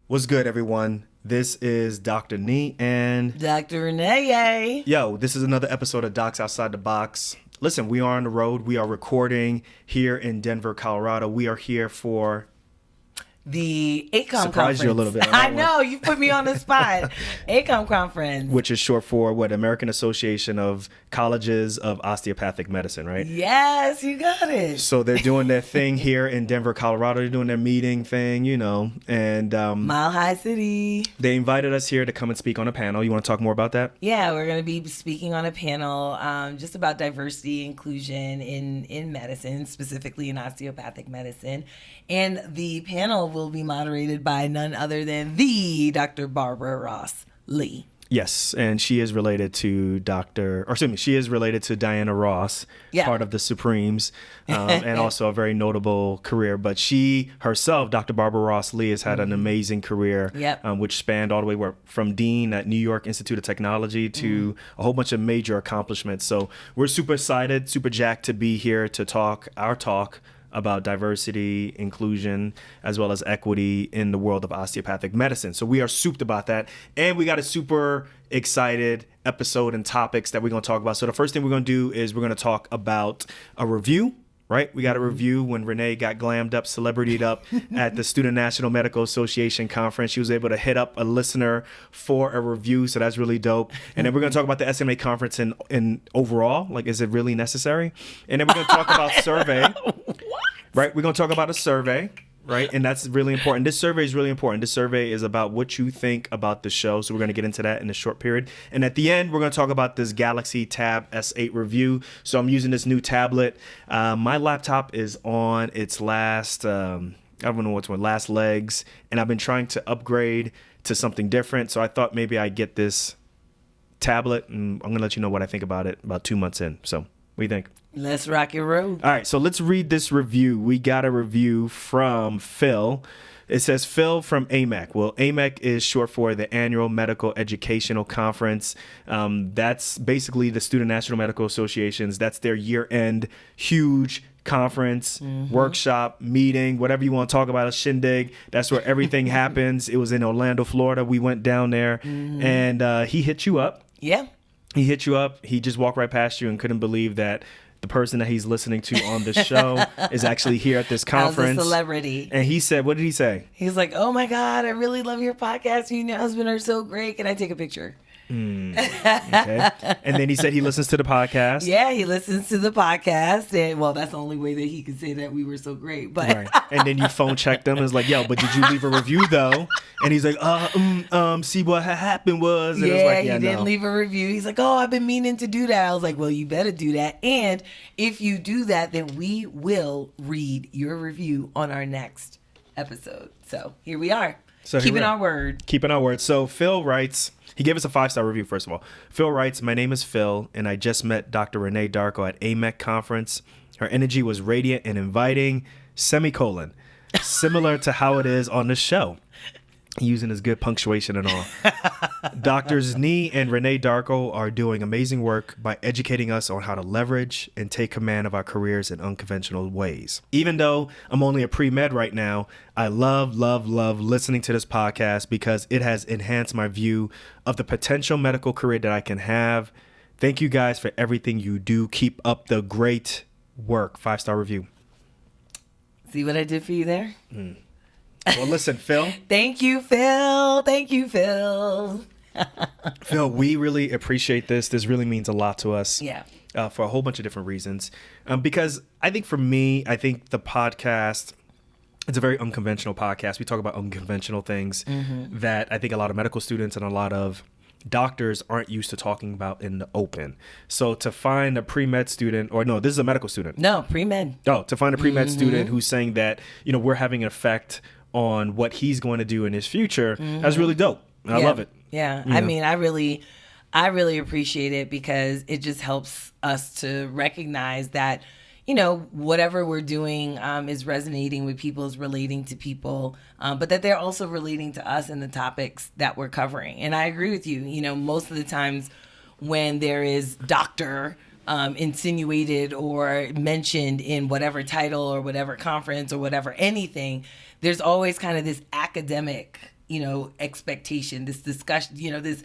What's good, everyone? This is Dr. Nee and Dr. Renee. Yo, this is another episode of Docs Outside the Box. Listen, we are on the road. We are recording here in Denver, Colorado. We are here for the AACOM surprised conference. you a little bit. I know, you put me on the spot. AACOM conference. Which is short for what? American Association of Colleges of Osteopathic Medicine, right? Yes, you got it. So they're doing their thing here in Denver, Colorado. They're doing their meeting thing, and Mile High City. They invited us here to come and speak on a panel. You want to talk more about that? Yeah, we're going to be speaking on a panel just about diversity, inclusion in medicine, specifically in osteopathic medicine. And the panel will be moderated by none other than the Dr. Barbara Ross Lee. Yes, and she is related to she is related to Diana Ross, part of the Supremes, and also a very notable career. But she herself, Dr. Barbara Ross Lee, has had an amazing career, which spanned all the way from Dean at New York Institute of Technology to a whole bunch of major accomplishments. So we're super excited, super jacked to be here to talk our talk about diversity, inclusion, as well as equity in the world of osteopathic medicine. So we are souped about that. And we got a super excited episode and topics that we're going to talk about. So the first thing we're going to do is we're going to talk about a review, right? We got a review when Renee got glammed up, celebrityed up at the Student National Medical Association conference. She was able to hit up a listener for a review. So that's really dope. And then we're going to talk about the SNMA conference in overall, like, is it really necessary? And then we're going to talk about survey. Right, we're going to talk about a survey, right? And that's really important. This survey is really important. This survey is about what you think about the show. So we're going to get into that in a short period. And at the end, we're going to talk about this Galaxy Tab S8 review. So I'm using this new tablet. My laptop is on its last, I don't know what's one, last legs. And I've been trying to upgrade to something different. So I thought maybe I'd get this tablet. And I'm going to let you know what I think about it about 2 months in. So what do you think? Let's rock your road. All right, so let's read this review. We got a review from Phil. It says, Phil from AMAC. Well, AMAC is short for the Annual Medical Educational Conference. That's basically the Student National Medical Associations. That's their year-end huge conference, workshop, meeting, whatever you want to talk about, a shindig. That's where everything happens. It was in Orlando, Florida. We went down there, and he hit you up. Yeah. He hit you up. He just walked right past you and couldn't believe that the person that he's listening to on the show is actually here at this conference. I was a celebrity. And he said, what did he say? He's like, oh my God, I really love your podcast. You and your husband are so great. Can I take a picture? Okay. And then he said he listens to the podcast. Yeah, he listens to the podcast. And well, that's the only way that he could say that we were so great. But right. And then you phone checked him and was like, yo, but did you leave a review though? And he's like, see what happened was. And yeah, it was like, he didn't leave a review. He's like, oh, I've been meaning to do that. I was like, well, you better do that. And if you do that, then we will read your review on our next episode. So here we are. So keeping our word. Keeping our word. So Phil writes, he gave us a 5-star review, first of all. Phil writes, my name is Phil, and I just met Dr. Renee Darko at AMEC conference. Her energy was radiant and inviting, similar to how it is on the show. Using his good punctuation and all. Doctors Nee and Renee Darko are doing amazing work by educating us on how to leverage and take command of our careers in unconventional ways. Even though I'm only a pre-med right now, I love listening to this podcast because it has enhanced my view of the potential medical career that I can have. Thank you guys for everything you do. Keep up the great work. 5-star review. See what I did for you there? Well, listen, Phil. Thank you, Phil. Thank you, Phil. Phil, we really appreciate this. This really means a lot to us. Yeah. For a whole bunch of different reasons. Because I think for me, I think the podcast, it's a very unconventional podcast. We talk about unconventional things that I think a lot of medical students and a lot of doctors aren't used to talking about in the open. So to find a pre-med student, or no, this is a medical student. No, pre-med. Oh, to find a pre-med student who's saying that, we're having an effect on what he's going to do in his future, that's really dope. I love it. Yeah. I mean, I really appreciate it because it just helps us to recognize that, whatever we're doing is resonating with people, is relating to people, but that they're also relating to us and the topics that we're covering. And I agree with you. Most of the times when there is doctor insinuated or mentioned in whatever title or whatever conference or whatever anything, there's always kind of this academic expectation, this discussion, this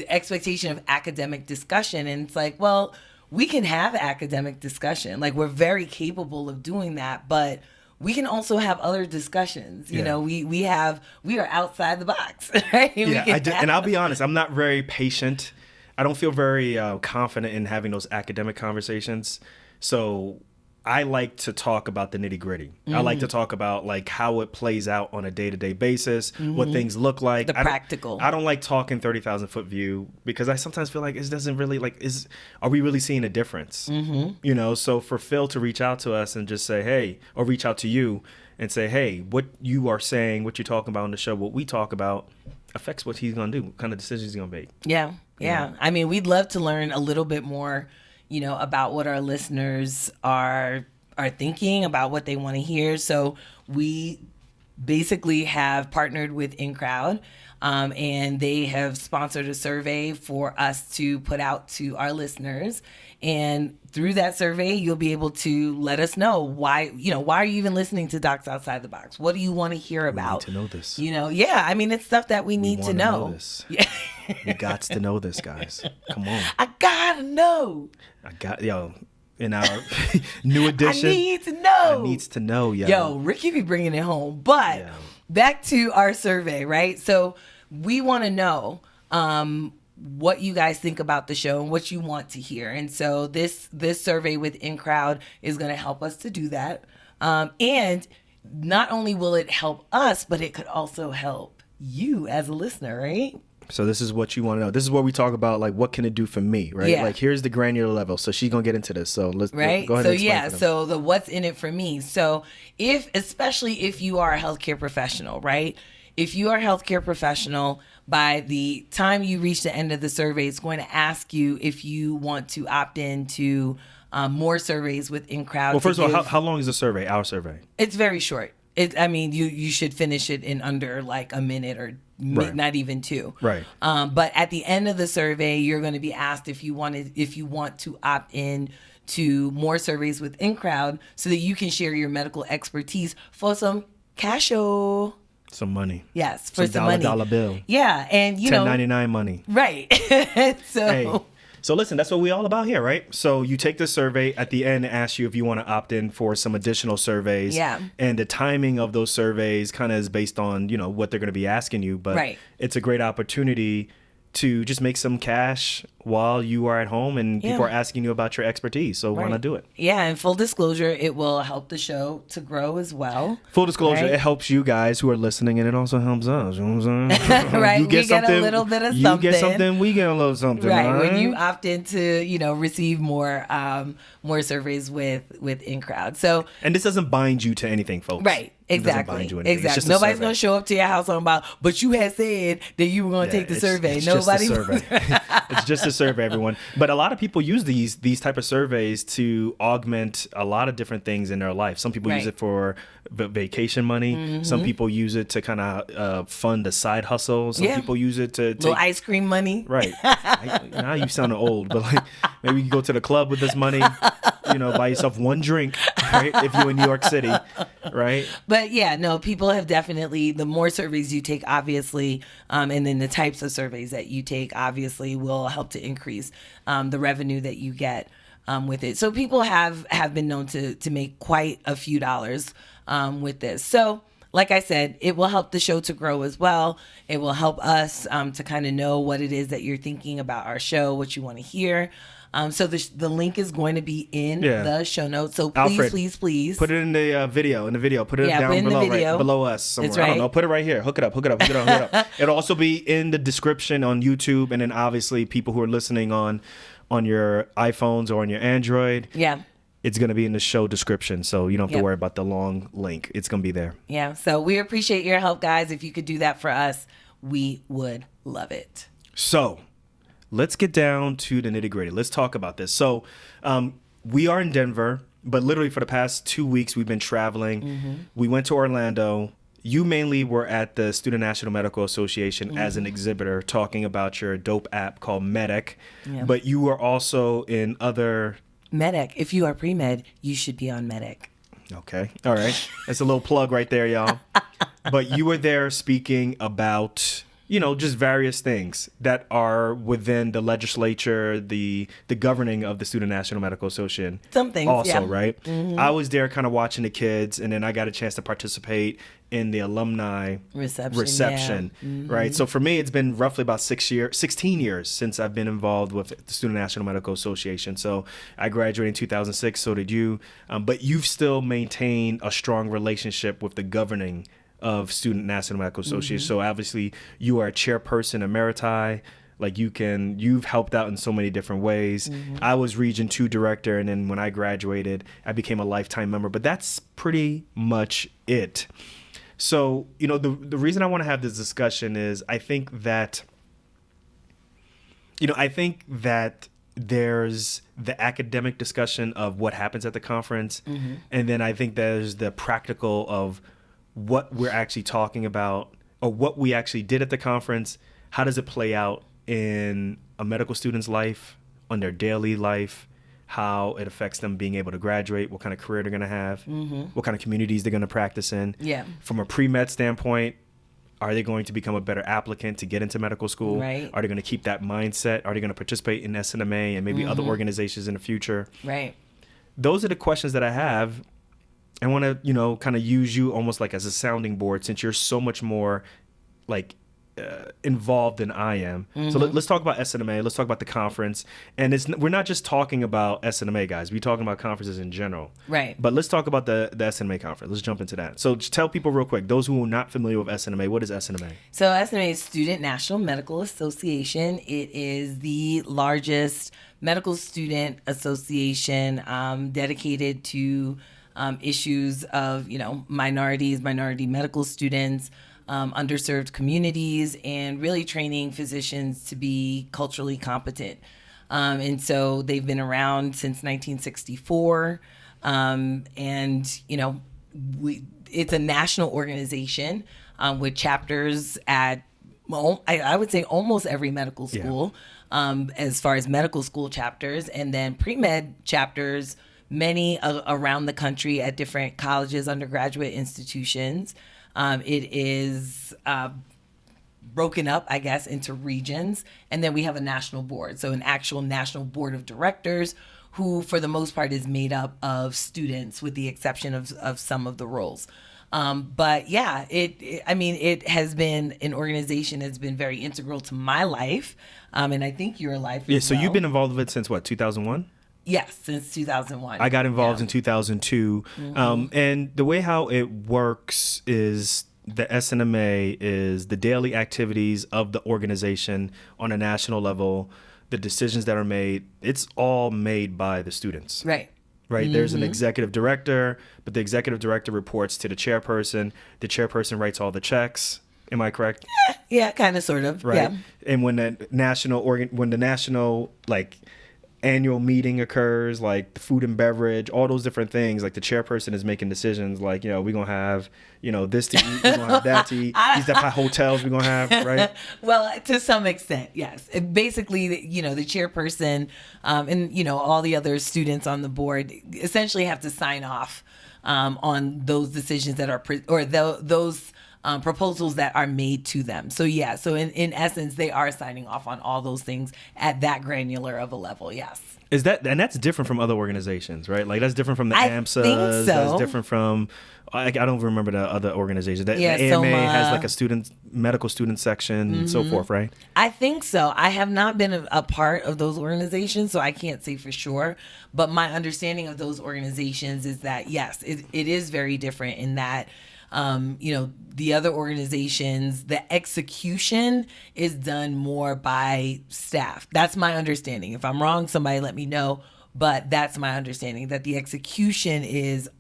expectation of academic discussion. And it's like, well, we can have academic discussion. Like, we're very capable of doing that, but we can also have other discussions. We are outside the box, right? Yeah, and I'll be honest, I'm not very patient. I don't feel very confident in having those academic conversations. So I like to talk about the nitty gritty. I like to talk about like how it plays out on a day-to-day basis, what things look like. The practical. I don't like talking 30,000 foot view because I sometimes feel like it doesn't really are we really seeing a difference? So for Phil to reach out to us and just say, hey, or reach out to you and say, hey, what you are saying, what you're talking about on the show, what we talk about affects what he's going to do, what kind of decisions he's going to make. Yeah. I mean, we'd love to learn a little bit more, about what our listeners are thinking, about what they want to hear. So we basically have partnered with INCROWD, and they have sponsored a survey for us to put out to our listeners. And through that survey, you'll be able to let us know why are you even listening to Docs Outside the Box? What do you want to hear about? We need to know this. I mean, it's stuff that we need to know. This. We got to know this, guys. Come on. I gotta know. In our new edition. I need to know. I needs to know, yo. Yo, Ricky be bringing it home. But back to our survey, right? So we want to know what you guys think about the show and what you want to hear. And so this survey with INCROWD is going to help us to do that. And not only will it help us, but it could also help you as a listener, right? So this is what you want to know. This is what we talk about, like, what can it do for me, right? Yeah. Like, here's the granular level. So she's going to get into this. So let's go ahead and explain. So the what's in it for me. So especially if you are a healthcare professional, right? If you are a healthcare professional, by the time you reach the end of the survey, it's going to ask you if you want to opt into more surveys with INCROWD. Well, first of all, how long is the survey, our survey? It's very short. You should finish it in under like a minute or not even 2. Right. But at the end of the survey, you're going to be asked if you want to opt in to more surveys with INCROWD so that you can share your medical expertise for some casho. Some money. Yes, for some money. $1 bill. Yeah, and $10.99 money. Right. So listen, that's what we're all about here, right? So you take the survey at the end, ask you if you want to opt in for some additional surveys. Yeah. And the timing of those surveys kind of is based on, what they're going to be asking you. But it's a great opportunity to just make some cash while you are at home and people are asking you about your expertise. So why not do it? Yeah, and full disclosure, it will help the show to grow as well. Full disclosure, it helps you guys who are listening and it also helps us. You know what I'm saying? Right, we get a little bit of something. You get something, we get a little something. Right, when you opt in to, receive more surveys with INCROWD. So, and this doesn't bind you to anything, folks. Right. Exactly. Nobody's going to show up to your house about, but you had said that you were going to take the survey. Nobody. It's just a survey, everyone. But a lot of people use these type of surveys to augment a lot of different things in their life. Some people use it for vacation money. Mm-hmm. Some people use it to kind of fund a side hustle. Some people use it to take little ice cream money. Right. Now you sound old, but like maybe you can go to the club with this money. Buy yourself one drink, right? If you're in New York City, right? But people have definitely, the more surveys you take, obviously, and then the types of surveys that you take, obviously, will help to increase the revenue that you get with it. So people have been known to make quite a few dollars with this. So like I said, it will help the show to grow as well. It will help us to kind of know what it is that you're thinking about our show, what you want to hear. So the link is going to be in the show notes. So please, Alfred, please. Put it in the video. Put it down below, right below us somewhere. I don't know. Put it right here. Hook it up. It'll also be in the description on YouTube. And then obviously people who are listening on your iPhones or on your Android. Yeah. It's going to be in the show description. So you don't have to worry about the long link. It's going to be there. Yeah. So we appreciate your help, guys. If you could do that for us, we would love it. So let's get down to the nitty gritty. Let's talk about this. So we are in Denver, but literally for the past 2 weeks, we've been traveling. Mm-hmm. We went to Orlando. You mainly were at the Student National Medical Association as an exhibitor talking about your dope app called Medic. Yeah. But you were also in other... Medic. If you are pre-med, you should be on Medic. Okay. All right. That's a little plug right there, y'all. But you were there speaking about, just various things that are within the legislature, the governing of the Student National Medical Association. Some things, also, yeah. right? Mm-hmm. I was there kind of watching the kids, and then I got a chance to participate in the alumni reception yeah. Mm-hmm. Right? So for me, it's been roughly about 16 years since I've been involved with the Student National Medical Association. So I graduated in 2006, so did you. But you've still maintained a strong relationship with the governing of Student National Medical Association. Mm-hmm. So obviously you are a chairperson emeriti. Like you've helped out in so many different ways. Mm-hmm. I was Region 2 director, and then when I graduated, I became a lifetime member. But that's pretty much it. So, the reason I want to have this discussion is I think that there's the academic discussion of what happens at the conference. Mm-hmm. And then I think there's the practical of what we're actually talking about or what we actually did at the conference. How does it play out in a medical student's life, on their daily life, how it affects them being able to graduate, what kind of career they're going to have, mm-hmm. what kind of communities they're going to practice in. Yeah. From a pre-med standpoint, are they going to become a better applicant to get into medical school? Right. Are they going to keep that mindset? Are they going to participate in SNMA and maybe mm-hmm. other organizations in the future? Right. Those are the questions that I have. I want to, kind of use you almost like as a sounding board since you're so much more involved than I am. Mm-hmm. So let's talk about SNMA. Let's talk about the conference. And we're not just talking about SNMA, guys. We're talking about conferences in general. Right. But let's talk about the SNMA conference. Let's jump into that. So just tell people real quick, those who are not familiar with SNMA, what is SNMA? So SNMA is Student National Medical Association. It is the largest medical student association dedicated to issues of, minority medical students, underserved communities, and really training physicians to be culturally competent. And so they've been around since 1964. It's a national organization with chapters at, I would say almost every medical school, as far as medical school chapters, and then pre-med chapters, many around the country at different colleges, undergraduate institutions. It is broken up, I guess, into regions. And then we have a national board. So an actual national board of directors who, for the most part, is made up of students with the exception of some of the roles. But yeah, it has been an organization that's been very integral to my life. And I think your life as well. So you've been involved with it since what, 2001? Yes, since 2001. I got involved in 2002. Mm-hmm. And the way how it works is the SNMA is the daily activities of the organization on a national level, the decisions that are made. It's all made by the students. Right. Mm-hmm. There's an executive director, but the executive director reports to the chairperson. The chairperson writes all the checks. Am I correct? Yeah, kind of, sort of. Right. Yeah. And when the national annual meeting occurs, like the food and beverage, all those different things, like the chairperson is making decisions like, we're going to have, this to eat, we're going to have that to eat, these type of hotels we're going to have, right? Well, to some extent, yes. Basically, the chairperson and, all the other students on the board essentially have to sign off on those decisions that are, those proposals that are made to them. So yeah, so in essence, they are signing off on all those things at that granular of a level, yes. And that's different from other organizations, right? Like that's different from the AMSA. Think so. That's different from, I don't remember the other organizations. The AMA SOMA has like a medical student section and so forth, right? I think so. I have not been a part of those organizations, so I can't say for sure. But my understanding of those organizations is that, yes, it is very different in that, the other organizations, the execution is done more by staff. That's my understanding. If I'm wrong, somebody let me know. But that's my understanding, that the execution is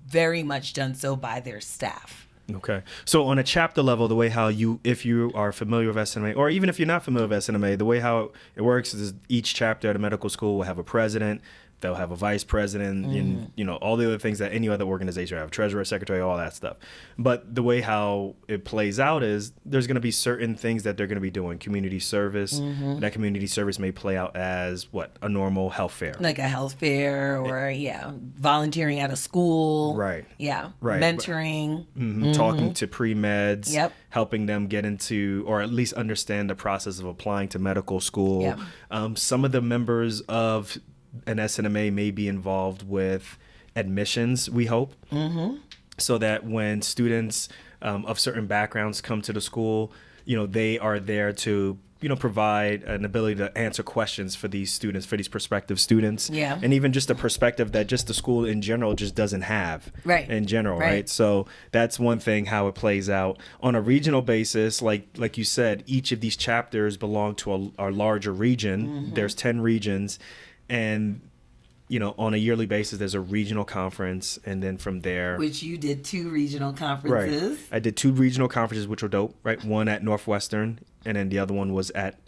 very much done so by their staff. Okay. So on a chapter level, the way how if you are familiar with SNMA, or even if you're not familiar with SNMA, the way how it works is each chapter at a medical school will have a president. they'll have a vice president and, you know, all the other things that any other organization have, treasurer, secretary, all that stuff. But the way how it plays out is there's going to be certain things that they're going to be doing. Community service, that community service may play out as a normal health fair. Like a health fair or, volunteering at a school. Right. Yeah. Right. Mentoring. Talking to pre-meds. Yep. Helping them get into, or at least understand the process of applying to medical school. Yep. Some of the members of an SNMA may be involved with admissions, we hope, so that when students of certain backgrounds come to the school, you know, they are there to, you know, provide an ability to answer questions for these students, for these prospective students. Yeah. And even just a perspective that just the school in general just doesn't have. Right. In general, right? So that's one thing, how it plays out. On a regional basis, like you said, each of these chapters belong to a larger region. There's 10 regions. And, you know, on a yearly basis, there's a regional conference. And then from there... Which you did 2 regional conferences. Right. I did 2 regional conferences, which were dope, right? One at Northwestern, and then the other one was at...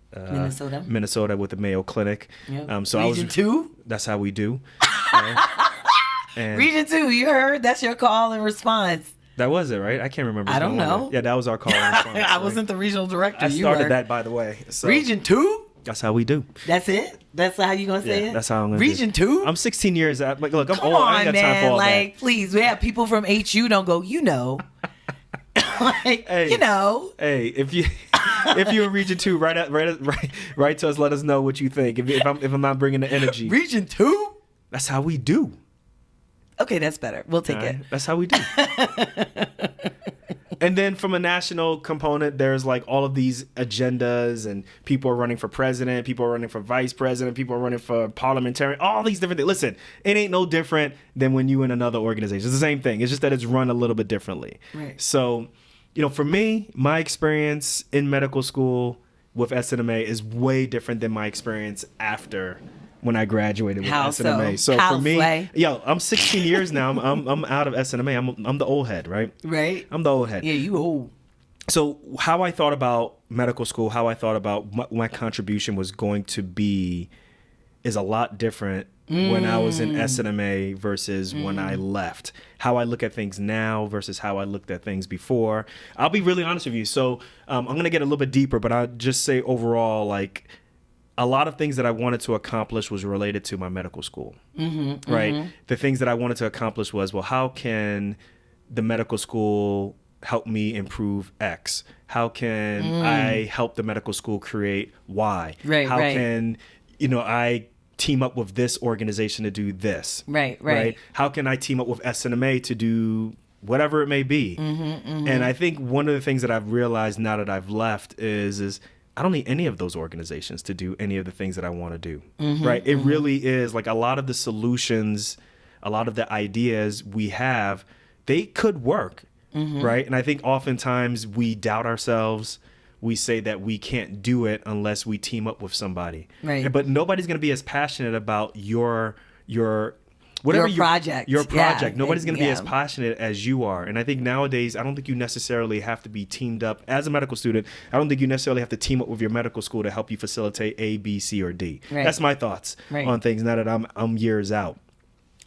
Minnesota with the Mayo Clinic. Yep. So Region 2? That's how we do. Right? And Region 2, you heard? That's your call and response. that was it, right? I can't remember. I don't know. Yeah, that was our call and response. I wasn't the regional director. I started that, by the way. So Region 2? that's how we do. That's it? That's how you gonna say it? That's how I'm gonna Region 2? I'm 16 years out. Like, look, I'm Come old. on, I ain't got man. time for all Like, please, we have people from HU don't go, you know. Like, Hey. you know. Hey, if you're in Region 2, write to us. Let us know what you think. If I'm not bringing the energy, Region 2? that's how we do. Okay, that's better. We'll take All it. right? That's how we do. And then from a national component, there's like all of these agendas, and people are running for president, people are running for vice president, people are running for parliamentarian, all these different things. Listen, it ain't no different than when you in another organization. It's the same thing. It's just that it's run a little bit differently. Right. So, you know, for me, my experience in medical school with SNMA is way different than my experience after when I graduated with How SNMA. so? So How for me, slay? I'm 16 years now. I'm out of SNMA. I'm the old head, right? Right? I'm the old head. Yeah, you old. So how I thought about medical school, how I thought about what my contribution was going to be is a lot different when I was in SNMA versus when I left. How I look at things now versus how I looked at things before. I'll be really honest with you. So I'm going to get a little bit deeper, but I'll just say overall, like, a lot of things that I wanted to accomplish was related to my medical school, right? The things that I wanted to accomplish was, well, how can the medical school help me improve X? How can I help the medical school create Y? Right, how right. can, you know, I team up with this organization to do this? Right. How can I team up with SNMA to do whatever it may be? And I think one of the things that I've realized now that I've left is I don't need any of those organizations to do any of the things that I want to do, right? It really is like a lot of the solutions, a lot of the ideas we have, they could work, right? And I think oftentimes we doubt ourselves. We say that we can't do it unless we team up with somebody. Right. But nobody's going to be as passionate about your whatever project. Your project. Yeah. Nobody's going to be Yeah. as passionate as you are. And I think nowadays, I don't think you necessarily have to be teamed up as a medical student. I don't think you necessarily have to team up with your medical school to help you facilitate A, B, C, or D. Right. That's my thoughts on things now that I'm years out.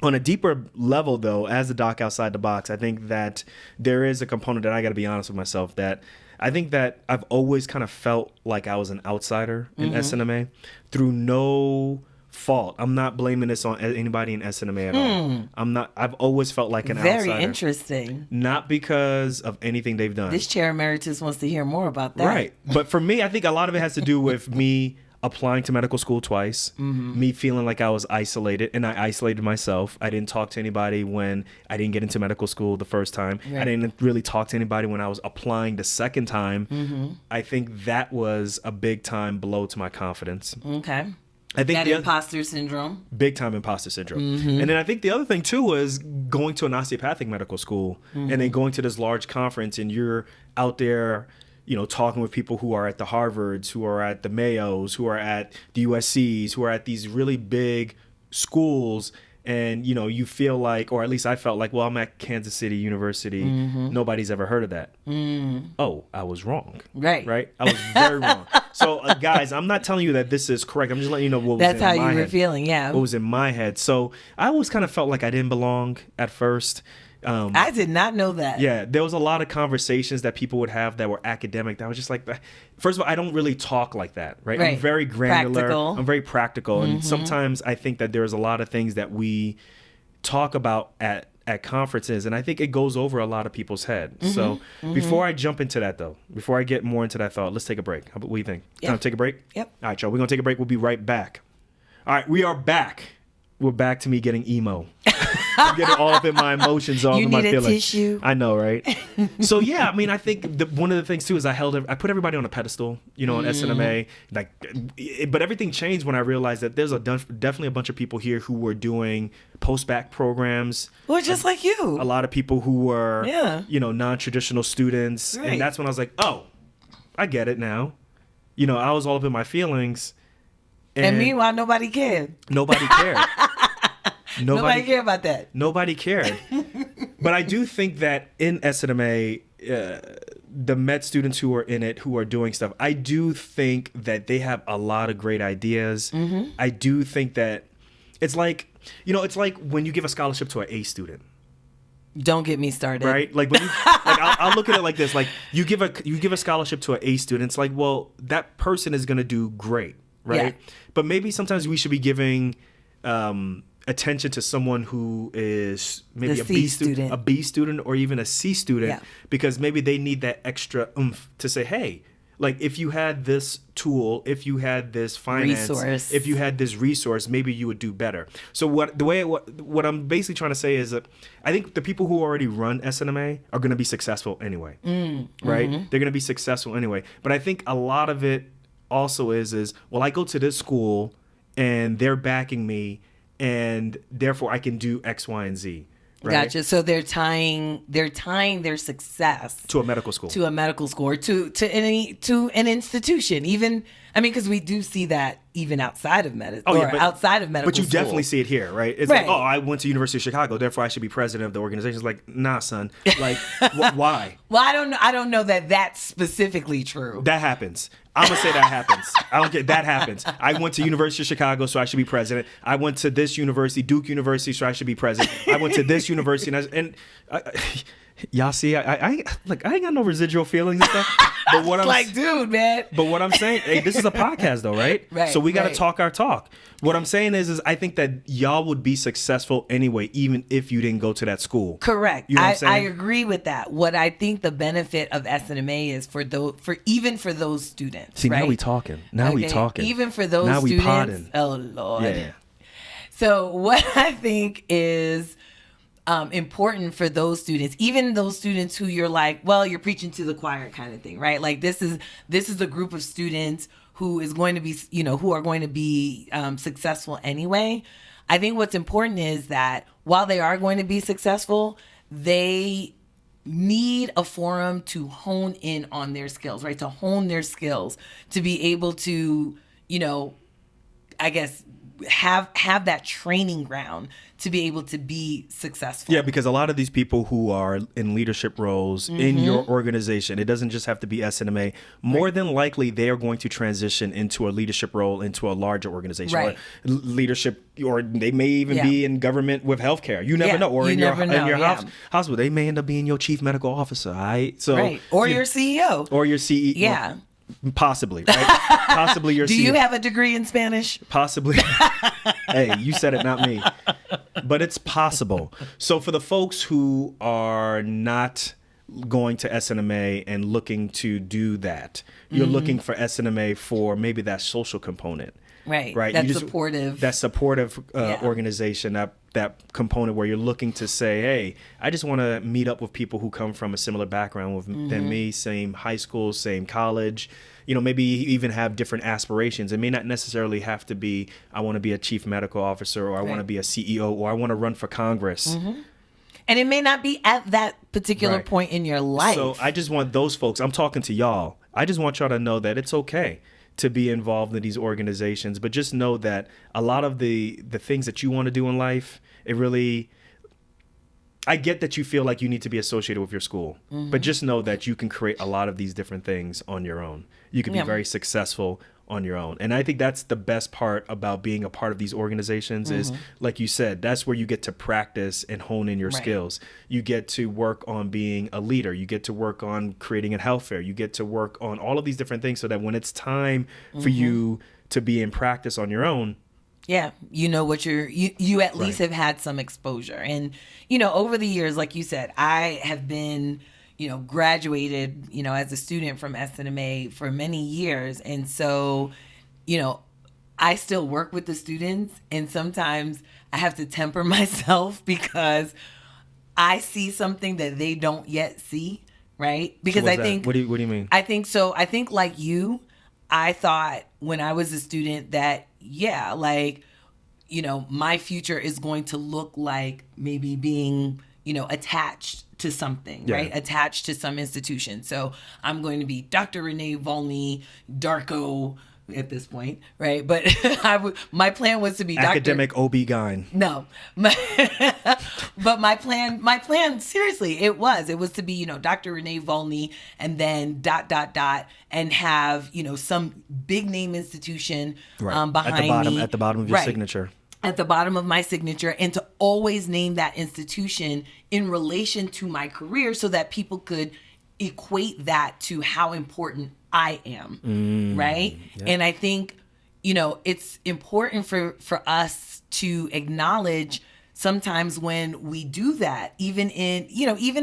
On a deeper level, though, as the doc outside the box, I think that there is a component that I got to be honest with myself that I think that I've always kind of felt like I was an outsider in SNMA through no fault. I'm not blaming this on anybody in SNMA at all. I've always felt like an outsider. Very interesting. Not because of anything they've done. This chair emeritus wants to hear more about that. Right. But for me, I think a lot of it has to do with me applying to medical school twice, me feeling like I was isolated, and I isolated myself. I didn't talk to anybody when I didn't get into medical school the first time. Right. I didn't really talk to anybody when I was applying the second time. I think that was a big time blow to my confidence. Okay. I think That the imposter syndrome. big time imposter syndrome. And then I think the other thing too was going to an osteopathic medical school and then going to this large conference, and you're out there, you know, talking with people who are at the Harvards, who are at the Mayos, who are at the USCs, who are at these really big schools, and you feel like, or at least I felt like, well, I'm at Kansas City University, nobody's ever heard of that. Oh, I was wrong. Right, I was very wrong. So guys, I'm not telling you that this is correct. I'm just letting you know what was That's in my how you were head. feeling. Yeah, what was in my head. So I always kind of felt like I didn't belong at first. I did not know that. Yeah, there was a lot of conversations that people would have that were academic. That was just like, first of all, I don't really talk like that, right? I'm very granular. Practical. I'm very practical. And sometimes I think that there's a lot of things that we talk about at conferences, and I think it goes over a lot of people's head. So before I jump into that, though, before I get more into that thought, let's take a break. What do you think? Yep. Time to take a break? Yep. All right, y'all, we're going to take a break. We'll be right back. All right, we are back. We're back to me getting emo. I'm getting all up in my emotions, all in my feelings. You need a tissue. I know, right? So yeah, I mean, I think one of the things too is I put everybody on a pedestal, on SNMA. But everything changed when I realized that there's definitely a bunch of people here who were doing post-bac programs. Well, just like you. A lot of people who were, non-traditional students, and that's when I was like, oh, I get it now. I was all up in my feelings. And meanwhile, nobody cared. Nobody cared. Nobody cared about that. Nobody cared. But I do think that in SNMA, the med students who are in it, who are doing stuff, I do think that they have a lot of great ideas. I do think that it's like when you give a scholarship to an A student. Don't get me started. Right? Like, when I'll look at it like this. Like, you give a scholarship to an A student. It's like, well, that person is going to do great. Right. Yeah. But maybe sometimes we should be giving attention to someone who is maybe a B student or even a C student, because maybe they need that extra oomph to say, hey, like, if you had this tool, if you had this finance, if you had this resource, maybe you would do better. So what I'm basically trying to say is that I think the people who already run SNMA are going to be successful anyway. Right? They're going to be successful anyway. But I think a lot of it also is well, I go to this school and they're backing me, and therefore I can do X, Y, and Z. Right? Gotcha. So they're tying their success to a medical school, or to an institution. Even, I mean, because we do see that even outside of medicine, outside of medical. But you school. definitely see it here, right? It's like, oh, I went to University of Chicago, therefore I should be president of the organization. It's like, nah, son. Like, why? Well, I don't know that that's specifically true. That happens. I'm gonna say that happens. I don't get that happens. I went to University of Chicago, so I should be president. I went to this university, Duke University, so I should be president. I went to this university, and y'all see, I ain't got no residual feelings and stuff. But what I'm like, dude, man. But what I'm saying, hey, this is a podcast though, right? Right. So we got to talk our talk. What I'm saying is I think that y'all would be successful anyway, even if you didn't go to that school. Correct. You know what I'm saying? I agree with that. What I think the benefit of SNMA is for those students. See, right? now we talking. Now we talking. Even for those now students. We podding. Oh Lord. Yeah. So what I think is important for those students, even those students who you're like, well, you're preaching to the choir kind of thing, right? Like this is a group of students who is going to be, who are going to be successful anyway. I think what's important is that while they are going to be successful, they need a forum to hone in on their skills, right? To hone their skills, to be able to, I guess, have that training ground to be able to be successful. Yeah, because a lot of these people who are in leadership roles in your organization, it doesn't just have to be SNMA. More than likely, they are going to transition into a leadership role into a larger organization, or leadership, or they may even be in government with healthcare. You never know, or in your hospital, they may end up being your chief medical officer. Or your CEO, or your CEO. Yeah. Possibly, right? Possibly your CEO. Do you have a degree in Spanish? Possibly. Hey, you said it, not me. But it's possible. So for the folks who are not going to SNMA and looking to do that, you're looking for SNMA for maybe that social component. Right. That supportive organization, that component where you're looking to say, hey, I just want to meet up with people who come from a similar background than me, same high school, same college, maybe even have different aspirations. It may not necessarily have to be, I want to be a chief medical officer, or I want to be a CEO, or I want to run for Congress. And it may not be at that particular point in your life. So I just want those folks, I'm talking to y'all, I just want y'all to know that it's okay to be involved in these organizations, but just know that a lot of the things that you want to do in life, I get that you feel like you need to be associated with your school, but just know that you can create a lot of these different things on your own. You can be very successful on your own. And I think that's the best part about being a part of these organizations is, like you said, that's where you get to practice and hone in your skills. You get to work on being a leader. You get to work on creating a health fair. You get to work on all of these different things so that when it's time for you to be in practice on your own, you know what you at least have had some exposure. And, over the years, like you said, I have been, graduated, as a student from SNMA for many years. And so, I still work with the students, and sometimes I have to temper myself because I see something that they don't yet see, right? Because I think... What do you mean? I think so. I think like you, I thought when I was a student that, my future is going to look like maybe being, attached to something, right? Attached to some institution. So I'm going to be Dr. Renee Volney, Darko at this point, right? But my plan was to be academic OB-GYN. No, but my plan, seriously, it was to be, Dr. Renee Volney and then ... and have, some big name institution behind me. At the bottom of your signature. At the bottom of my signature, and to always name that institution in relation to my career so that people could equate that to how important I am, right? Yeah. And I think, it's important for us to acknowledge sometimes when we do that, even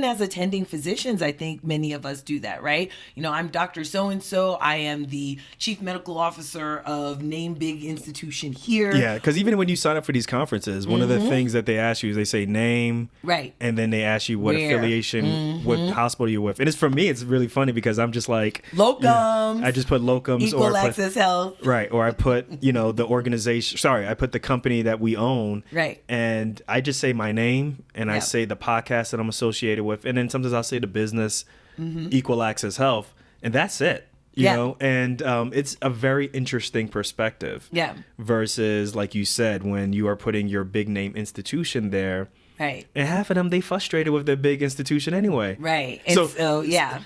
as attending physicians, I think many of us do that, right? I'm Dr. So-and-so. I am the chief medical officer of name big institution here. Yeah, because even when you sign up for these conferences, one of the things that they ask you is they say name, right? And then they ask you what affiliation, what hospital you're with. And for me, it's really funny because I'm just like... Locums. I just put locums. Equal Access Health. Right, or I put, the organization... Sorry, I put the company that we own. Right. And I just say my name and I say the podcast that I'm associated with. And then sometimes I'll say the business, Equal Access Health. And that's it, you know? And it's a very interesting perspective. Yeah. Versus, like you said, when you are putting your big name institution there. Right. And half of them, they frustrated with their big institution anyway. Right. And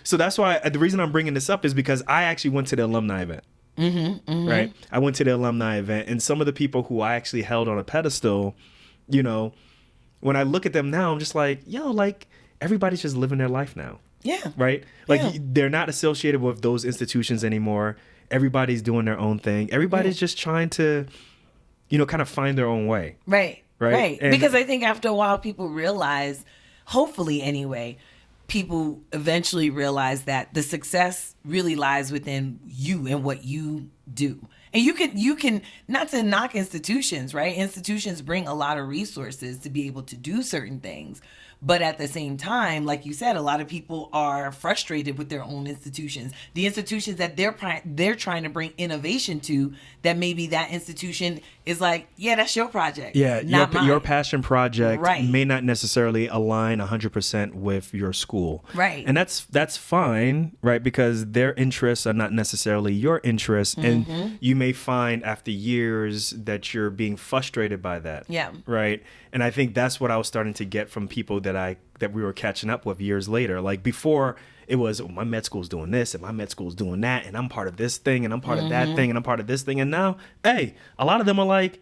so that's why the reason I'm bringing this up is because I actually went to the alumni event. Right. I went to the alumni event, and some of the people who I actually held on a pedestal, when I look at them now, I'm just like, everybody's just living their life now. Yeah. Right? They're not associated with those institutions anymore. Everybody's doing their own thing. Everybody's just trying to, kind of find their own way. Right. Right. And because I think after a while, people realize, hopefully anyway, people eventually realize that the success really lies within you and what you do. And you can not to knock institutions, right? Institutions bring a lot of resources to be able to do certain things. But at the same time, like you said, a lot of people are frustrated with their own institutions. The institutions that they're trying to bring innovation to, that maybe that institution is like, yeah, that's your project. Yeah, your passion project may not necessarily align 100% with your school. Right. And that's fine, right? Because their interests are not necessarily your interests. And you may find after years that you're being frustrated by that. Yeah. Right. And I think that's what I was starting to get from people that we were catching up with years later. Like before, it was, my med school's doing this and my med school's doing that, and I'm part of this thing and I'm part of that thing and I'm part of this thing. And now, hey, a lot of them are like,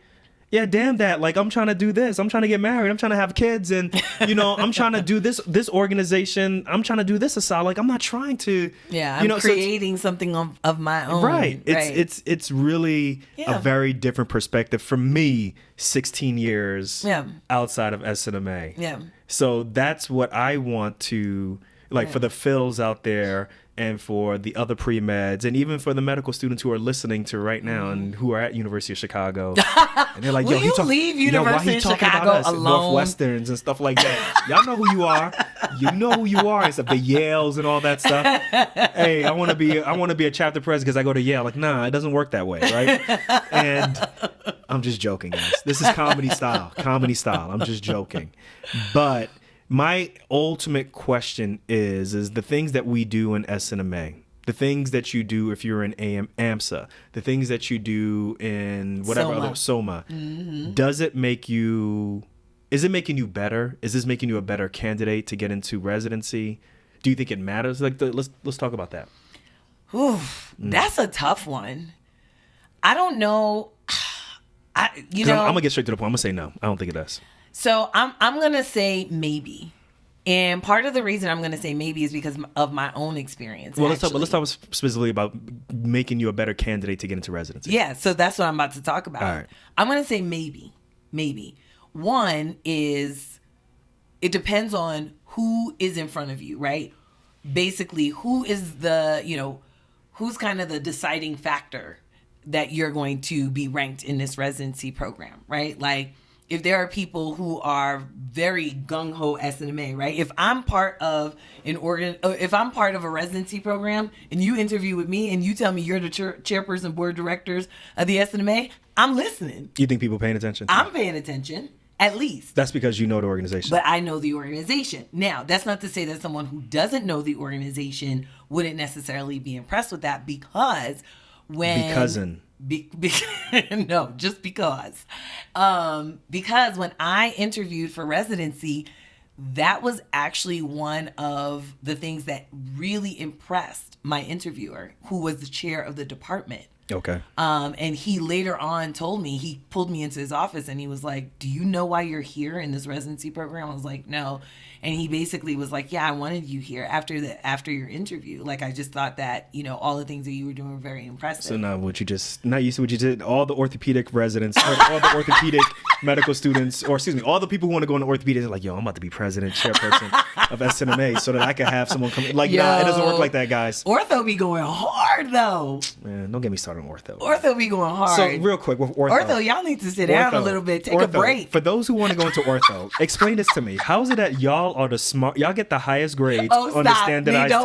yeah, damn that. Like, I'm trying to do this. I'm trying to get married. I'm trying to have kids. And, I'm trying to do this organization. I'm trying to do this aside. Like, I'm not trying to. Yeah, I'm creating something of my own. Right. It's really a very different perspective for me, 16 years outside of SNMA. Yeah. So that's what I want to, for the Phils out there and for the other pre-meds and even for the medical students who are listening to right now and who are at University of Chicago. And they're like, Will you leave University of Chicago alone? Northwesterns and stuff like that. Y'all know who you are. You know who you are. It's the Yales and all that stuff. Hey, I want to be a chapter president because I go to Yale. Like, nah, it doesn't work that way, right? And I'm just joking, guys. This is comedy style. I'm just joking. But my ultimate question is the things that we do in SNMA, the things that you do if you're in AMSA, the things that you do in whatever other SOMA, is it making you better? Is this making you a better candidate to get into residency? Do you think it matters? Like, let's talk about that. That's a tough one. I don't know. I'm gonna get straight to the point. I'm gonna say no. I don't think it does. So I'm gonna say maybe. And part of the reason I'm going to say maybe is because of my own experience. Well, let's talk specifically about making you a better candidate to get into residency. Yeah, so that's what I'm about to talk about. All right. I'm going to say maybe. One is it depends on who is in front of you, right? Basically, who is who's kind of the deciding factor that you're going to be ranked in this residency program, right? Like, if there are people who are very gung-ho SNMA, right? If I'm part of if I'm part of a residency program and you interview with me and you tell me you're the chairperson, board of directors of the SNMA, I'm listening. You think people paying attention? I'm paying attention, at least. That's because you know the organization. But I know the organization. Now, that's not to say that someone who doesn't know the organization wouldn't necessarily be impressed with that because no, just because. Because when I interviewed for residency, that was actually one of the things that really impressed my interviewer, who was the chair of the department. Okay. And he later on told me, he pulled me into his office and he was like, do you know why you're here in this residency program? I was like, no. And he basically was like, yeah, I wanted you here after your interview. Like, I just thought that, all the things that you were doing were very impressive. So now what you did, all the orthopedic residents, or all the orthopedic medical students, or excuse me, all the people who want to go into orthopedics are like, yo, I'm about to be president, chairperson of SNMA so that I can have someone come. Like, nah, it doesn't work like that, guys. Ortho be going hard, though. Man, don't get me started on ortho. Ortho be going hard. So real quick, with ortho, y'all need to sit down a little bit, take a break. For those who want to go into ortho, explain this to me. How is it that y'all are the smart? Y'all get the highest grades on the standardized test.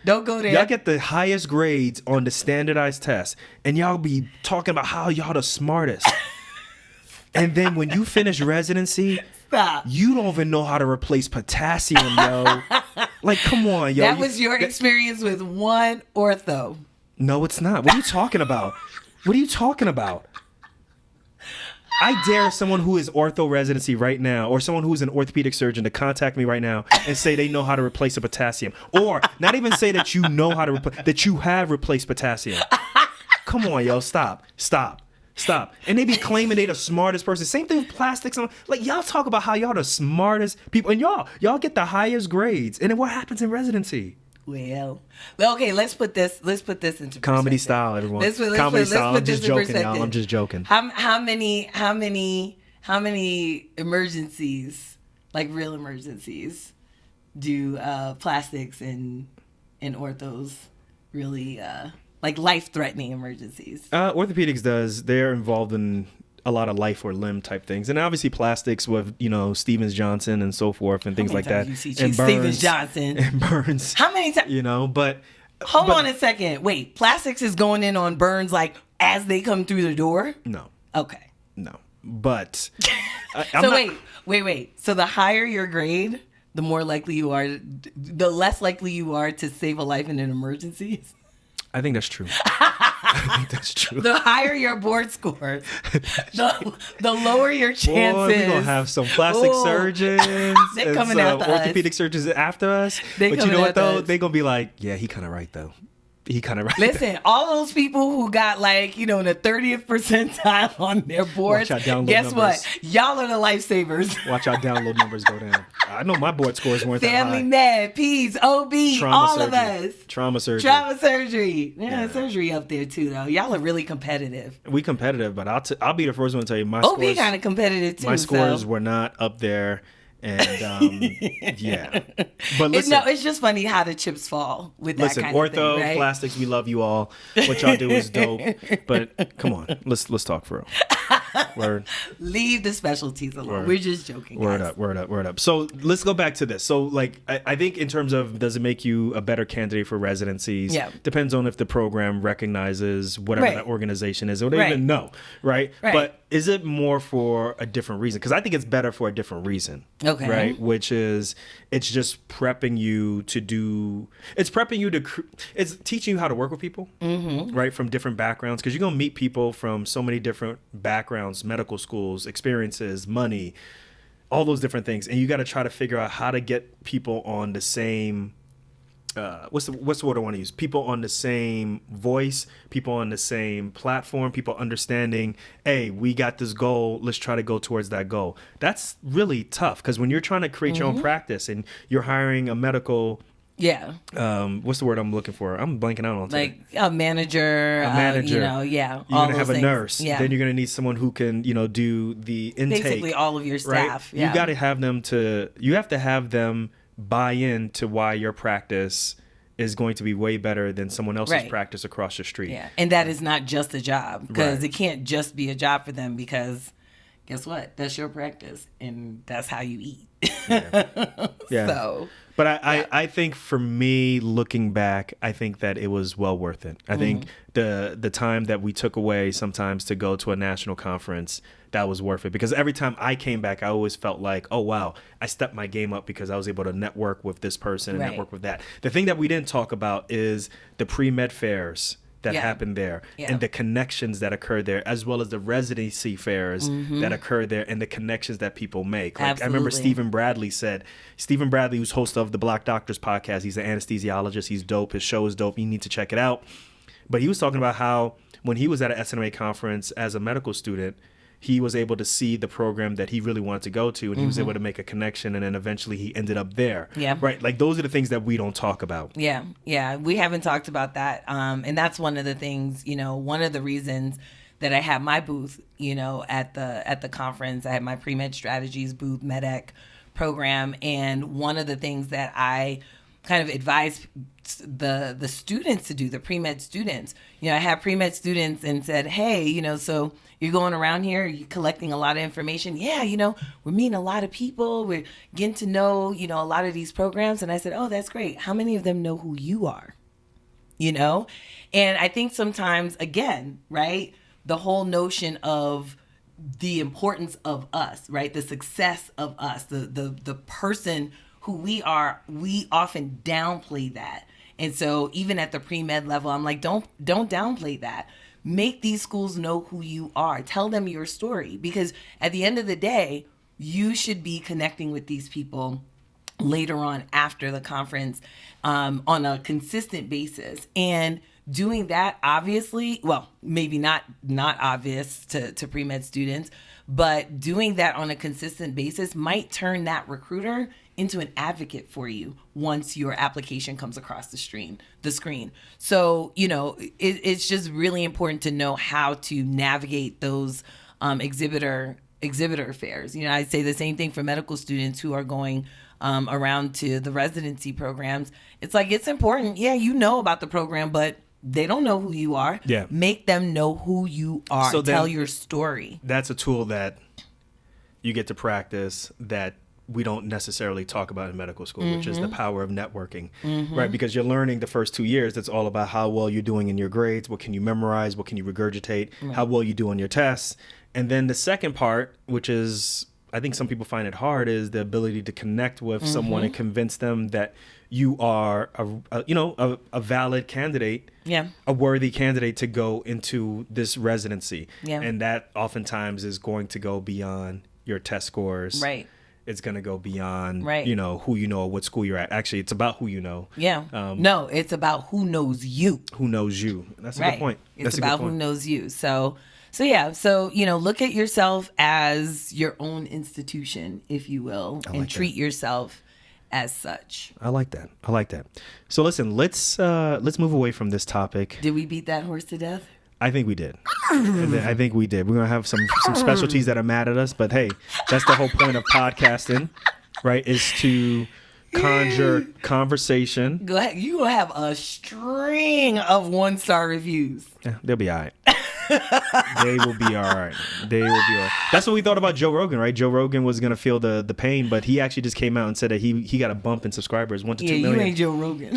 Don't go there. Y'all get the highest grades on the standardized test, and y'all be talking about how y'all the smartest. And then when you finish residency, you don't even know how to replace potassium, yo. Like, come on, yo. That was your experience with one ortho. No, it's not. What are you talking about? I dare someone who is ortho residency right now, or someone who's an orthopedic surgeon, to contact me right now and say they know how to replace a potassium, or not even say that you know how to that you have replaced potassium. Come on, yo, stop. And they be claiming they the smartest person. Same thing with plastics. Like, y'all talk about how y'all the smartest people, and y'all get the highest grades. And then what happens in residency? Well, okay, let's put this into perspective. Comedy style, everyone. Comedy style. I'm just joking, y'all. I'm just joking. How many emergencies, like real emergencies, do plastics and orthos really like life-threatening emergencies? Orthopedics does. They're involved in a lot of life or limb type things, and obviously plastics with Stevens Johnson and so forth and things like that. And Stevens Johnson and Burns. How many times? But hold on a second. Wait, plastics is going in on burns like as they come through the door? No. Okay. No, but wait. So the higher your grade, the more likely you are, the less likely you are to save a life in an emergency. I think that's true. The higher your board score, the lower your chances. Boy, we're going to have some plastic surgeons and some orthopedic surgeons after us. But you know what, though? They're going to be like, yeah, he kind of right, though. Listen, all those people who got the 30th percentile on their boards, guess what? Y'all are the lifesavers. Watch our download numbers go down. I know my board scores weren't that high. Family med, Peds, OB, all of us. Trauma surgery. Yeah, surgery up there too, though. Y'all are really competitive. We competitive, but I'll be the first one to tell you my OB scores. OB kind of competitive too. My scores were not up there. And yeah, but listen, it's just funny how the chips fall with that kind ortho, of thing, right? Plastics, we love you all. What y'all do is dope. But come on, let's talk for real. Word. Leave the specialties alone. Word. We're just joking. Word up. So let's go back to this. So I think in terms of, does it make you a better candidate for residencies? Yeah. Depends on if the program recognizes whatever that organization is, or they even know, right? But is it more for a different reason? Because I think it's better for a different reason. Okay. Right. Which is, it's just prepping you to do, it's prepping you to, it's teaching you how to work with people, right, from different backgrounds. Because you're going to meet people from so many different backgrounds, medical schools, experiences, money, all those different things. And you got to try to figure out how to get people on the same, what's the word I want to use? People on the same voice, people on the same platform, people understanding, hey, we got this goal. Let's try to go towards that goal. That's really tough because when you're trying to create your own practice and you're hiring a medical, what's the word I'm looking for? I'm blanking out on today. Like a manager. You know, You're going to have a nurse. Yeah. Then you're going to need someone who can, you know, do the intake. Basically all of your staff. Right? You got to have them you have to have them buy into why your practice is going to be way better than someone else's practice across the street. Yeah. And that is not just a job, because it can't just be a job for them, because guess what? That's your practice and that's how you eat. Yeah. So, but I think for me, looking back, I think that it was well worth it. I think the time that we took away sometimes to go to a national conference, that was worth it. Because every time I came back, I always felt like, oh, wow, I stepped my game up because I was able to network with this person and network with that. The thing that we didn't talk about is the pre-med fairs that happened there and the connections that occurred there, as well as the residency fairs that occurred there and the connections that people make. Like, I remember Stephen Bradley, who's host of the Black Doctors podcast. He's an anesthesiologist. He's dope. His show is dope. You need to check it out. But he was talking about how when he was at an SNMA conference as a medical student, he was able to see the program that he really wanted to go to, and he was able to make a connection, and then eventually he ended up there. Yeah. Right. Like, those are the things that we don't talk about. Yeah. Yeah. We haven't talked about that. And that's one of the things, you know, one of the reasons that I had my booth, you know, at the conference. I had my pre-med strategies booth, MEDEC program. And one of the things that I kind of advise the students to do, the pre-med students, you know, I had pre-med students and said, hey, you know, so you're going around here, you're collecting a lot of information. Yeah, you know, we're meeting a lot of people. We're getting to know, you know, a lot of these programs. And I said, oh, that's great. How many of them know who you are? You know? And I think sometimes, again, right, the whole notion of the importance of us, right, the success of us, the person who we are, we often downplay that. And so even at the pre-med level, I'm like, don't downplay that. Make these schools know who you are. Tell them your story, because at the end of the day, you should be connecting with these people later on after the conference on a consistent basis. And doing that, obviously, well, maybe not obvious to pre-med students, but doing that on a consistent basis might turn that recruiter into an advocate for you once your application comes across the screen. So, you know, it's just really important to know how to navigate those exhibitor fairs. You know, I say the same thing for medical students who are going around to the residency programs. It's like, it's important. Yeah, you know about the program, but they don't know who you are. Yeah. Make them know who you are. So tell your story. That's a tool that you get to practice that we don't necessarily talk about in medical school, which is the power of networking, right? Because you're learning the first 2 years, that's all about how well you're doing in your grades, what can you memorize, what can you regurgitate, how well you do on your tests. And then the second part, which is, I think some people find it hard, is the ability to connect with someone and convince them that you are a valid candidate, a worthy candidate to go into this residency. And that oftentimes is going to go beyond your test scores. Right. It's going to go beyond, you know, who you know, what school you're at. Actually, it's about who you know. Yeah. No, it's about who knows you. Who knows you. That's a good point. It's about who knows you. So, you know, look at yourself as your own institution, if you will, and treat yourself as such. I like that. So listen, let's move away from this topic. Did we beat that horse to death? I think we did. I think we did. We're going to have some specialties that are mad at us, but hey, that's the whole point of podcasting, right? Is to conjure conversation. Go ahead. You will have a string of 1-star reviews. Yeah, they'll be all right. They will be all right. That's what we thought about Joe Rogan, right? Joe Rogan was going to feel the pain, but he actually just came out and said that he got a bump in subscribers, 1 to 2 million. You ain't Joe Rogan.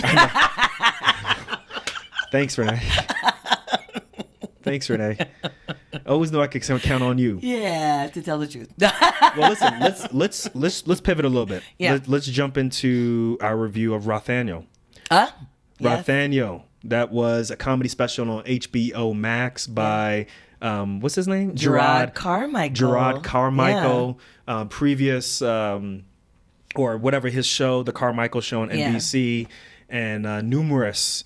Thanks, Renee. Thanks, Renee. I always know I can count on you. Yeah, to tell the truth. Well, listen, let's pivot a little bit. Yeah. Let's jump into our review of Rothaniel. Yes. Rathanio. That was a comedy special on HBO Max by what's his name? Jerrod Carmichael. Jerrod Carmichael. Previous or whatever his show, the Carmichael Show on NBC, and numerous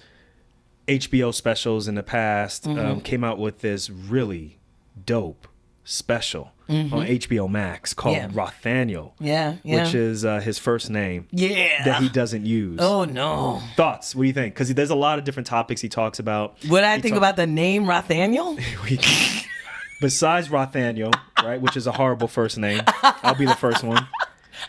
HBO specials in the past. Came out with this really dope special on HBO Max called Rothaniel. Which is his first name. That he doesn't use. Oh no. Thoughts? What do you think? Because there's a lot of different topics he talks about. What I think about the name Rothaniel? Besides Rothaniel, right, which is a horrible first name. I'll be the first one.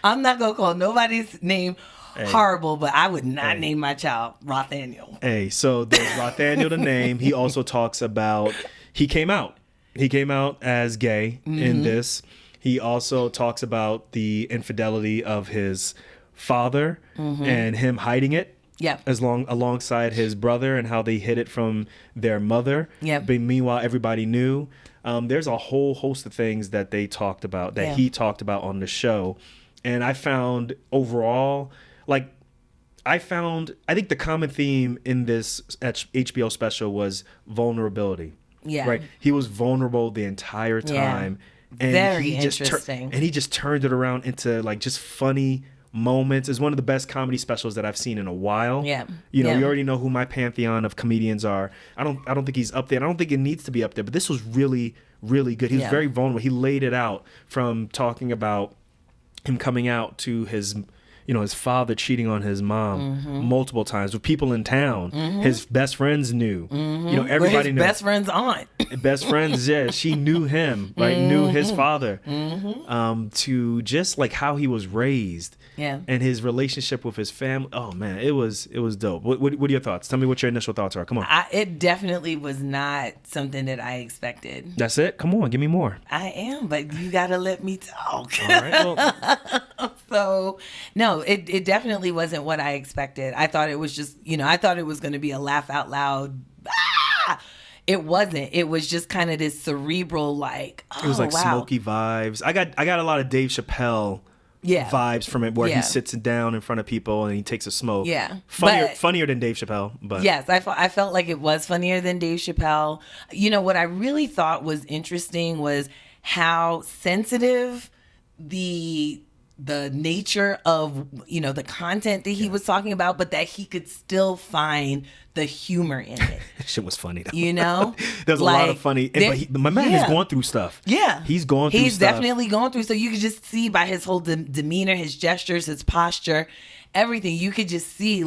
I'm not gonna call nobody's name horrible, but I would not name my child Rothaniel. Hey, so there's Rothaniel the name. He also talks about he came out as gay in this. He also talks about the infidelity of his father and him hiding it. Alongside his brother, and how they hid it from their mother. But meanwhile, everybody knew. There's a whole host of things that they talked about, that he talked about on the show. And I found overall, I think the common theme in this HBO special was vulnerability. Right? He was vulnerable the entire time. And very interesting. And he just turned it around into just funny moments. It's one of the best comedy specials that I've seen in a while. You already know who my pantheon of comedians are. I don't think he's up there. And I don't think it needs to be up there, but this was really, really good. He was very vulnerable. He laid it out, from talking about him coming out to his father cheating on his mom multiple times with people in town. His best friends knew. Everybody knew. Best friend's aunt. Best friends, she knew him, right? Knew his father. To just how he was raised. And his relationship with his family. Oh man, it was dope. What are your thoughts? Tell me what your initial thoughts are. Come on. It definitely was not something that I expected. That's it? Come on, give me more. I am, but you gotta let me talk. All right. Well. So, no, it definitely wasn't what I expected. I thought it was just, I thought it was going to be a laugh out loud. It wasn't. It was just kind of this cerebral, it was smoky vibes. I got a lot of Dave Chappelle vibes from it, where he sits down in front of people and he takes a smoke. Funnier than Dave Chappelle. But yes, I felt like it was funnier than Dave Chappelle. What I really thought was interesting was how sensitive the nature of the content that he was talking about, but that he could still find the humor in it. Shit was funny though. There's a lot of funny, but my man is going through stuff. He's going through stuff. He's definitely going through. So you could just see by his whole demeanor, his gestures, his posture, everything. You could just see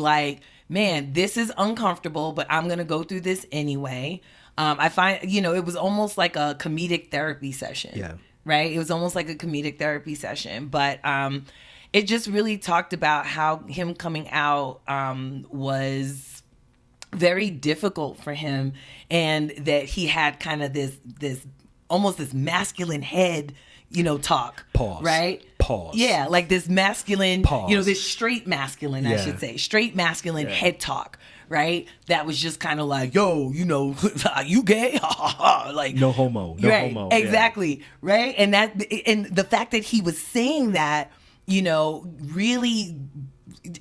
man, this is uncomfortable, but I'm gonna go through this anyway. I find it was almost like a comedic therapy session. Right? It was almost like a comedic therapy session. But it just really talked about how him coming out was very difficult for him, and that he had kind of this almost this masculine head, talk. Pause. Right? Pause. Yeah, this masculine, Pause. This straight masculine, I should say. Straight masculine head talk. Right? That was just kind of yo, you gay? No homo. No homo. Exactly. Right? And the fact that he was saying that, really,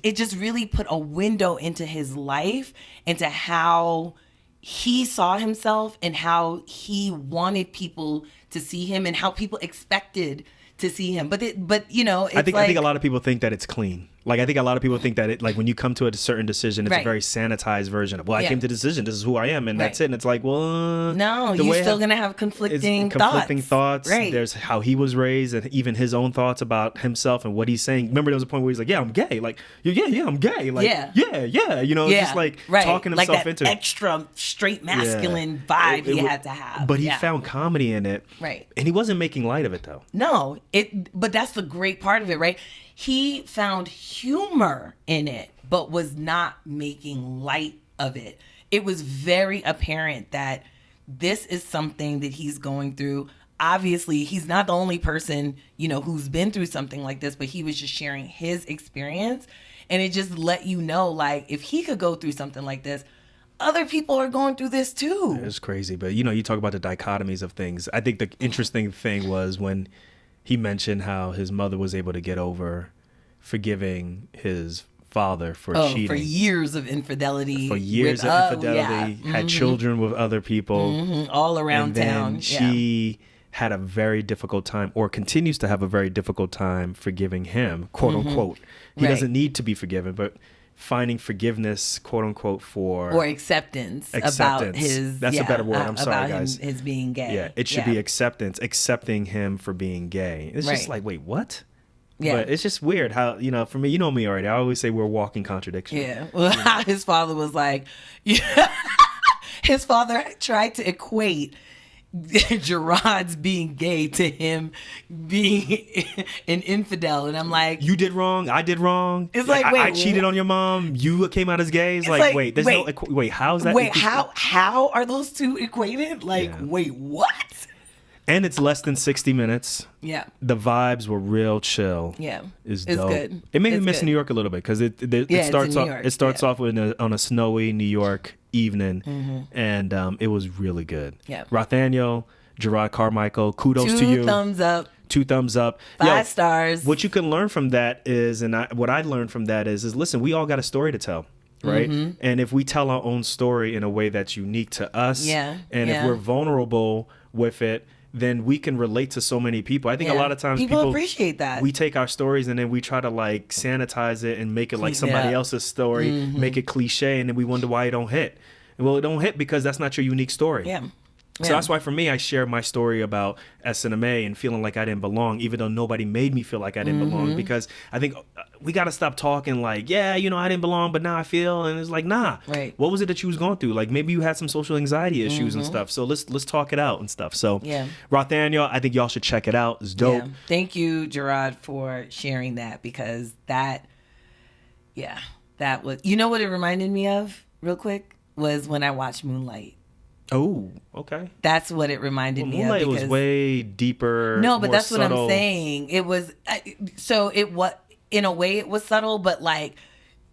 it just really put a window into his life, into how he saw himself and how he wanted people to see him and how people expected to see him. But it's I think a lot of people think that it's clean. I think a lot of people think that it, when you come to a certain decision, it's a very sanitized version of, I came to the decision, this is who I am, and that's it. And it's no, you're still going to have conflicting thoughts. Right. There's how he was raised, and even his own thoughts about himself and what he's saying. Remember, there was a point where he's I'm gay. I'm gay. Just talking himself into it. Extra straight masculine vibe he had to have. But he found comedy in it. Right. And he wasn't making light of it, though. No, but that's the great part of it, right? He found humor in it, but was not making light of it. It was very apparent that this is something that he's going through. Obviously, he's not the only person, who's been through something like this, but he was just sharing his experience. And it just let you know, if he could go through something like this, other people are going through this too. It's crazy. But, you know, you talk about the dichotomies of things. I think the interesting thing was when he mentioned how his mother was able to get over forgiving his father for cheating. For years of infidelity. Had children with other people. All around town. She had a very difficult time, or continues to have a very difficult time, forgiving him, quote unquote. He doesn't need to be forgiven, but finding forgiveness, quote unquote, or acceptance. About his. That's a better word. I'm sorry, guys. His being gay. Yeah, it should be acceptance, accepting him for being gay. It's just like, wait, what? Yeah. But it's just weird how, you know, for me, you know me already. I always say we're walking contradiction. Yeah. Well, his father was like, his father tried to equate Jerrod's being gay to him being an infidel, and I'm like, you did wrong, I did wrong. It's like, wait, I cheated on your mom, you came out as gay. It's like wait, there's wait, how's that? Wait, how are those two equated? Like, wait, what? And it's less than 60 minutes. Yeah. The vibes were real chill. Yeah. It's dope. Good. It made me miss New York a little bit because it starts off with on a snowy New York evening, and it was really good. Yeah. Rothaniel, Jerrod, Carmichael, kudos to you. 2 thumbs up. 2 thumbs up. 5 stars. What you can learn from that is, what I learned from that is listen, we all got a story to tell. Right. And if we tell our own story in a way that's unique to us, and if we're vulnerable with it, then we can relate to so many people. I think a lot of times people appreciate that. We take our stories and then we try to like sanitize it and make it like somebody else's story, make it cliche, and then we wonder why it don't hit. Well, it don't hit because that's not your unique story. Yeah. So that's why for me, I share my story about SNMA and feeling like I didn't belong, even though nobody made me feel like I didn't belong, because I think we got to stop talking like, I didn't belong, but now I feel, and it's like, nah, what was it that you was going through? Like maybe you had some social anxiety issues and stuff. So let's talk it out and stuff. So Rothaniel, I think y'all should check it out. It's dope. Yeah. Thank you, Jerrod, for sharing that, because that was, you know what it reminded me of real quick was when I watched Moonlight. Oh, okay. That's what it reminded me of. Moonlight was way deeper. No, but that's subtle. what I'm saying. It was in a way it was subtle, but like,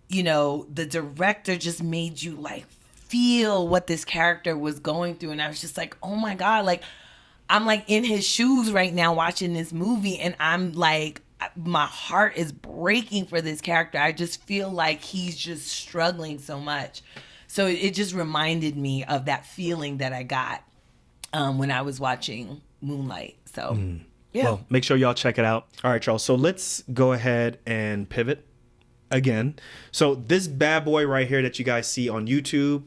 you know, the director just made you like feel what this character was going through, and I was just like, oh my God, like I'm like in his shoes right now watching this movie, and I'm like, my heart is breaking for this character. I just feel like he's just struggling so much. So it just reminded me of that feeling that I got when I was watching Moonlight. So, Well, make sure y'all check it out. All right, y'all. So let's go ahead and pivot again. So this bad boy right here that you guys see on YouTube,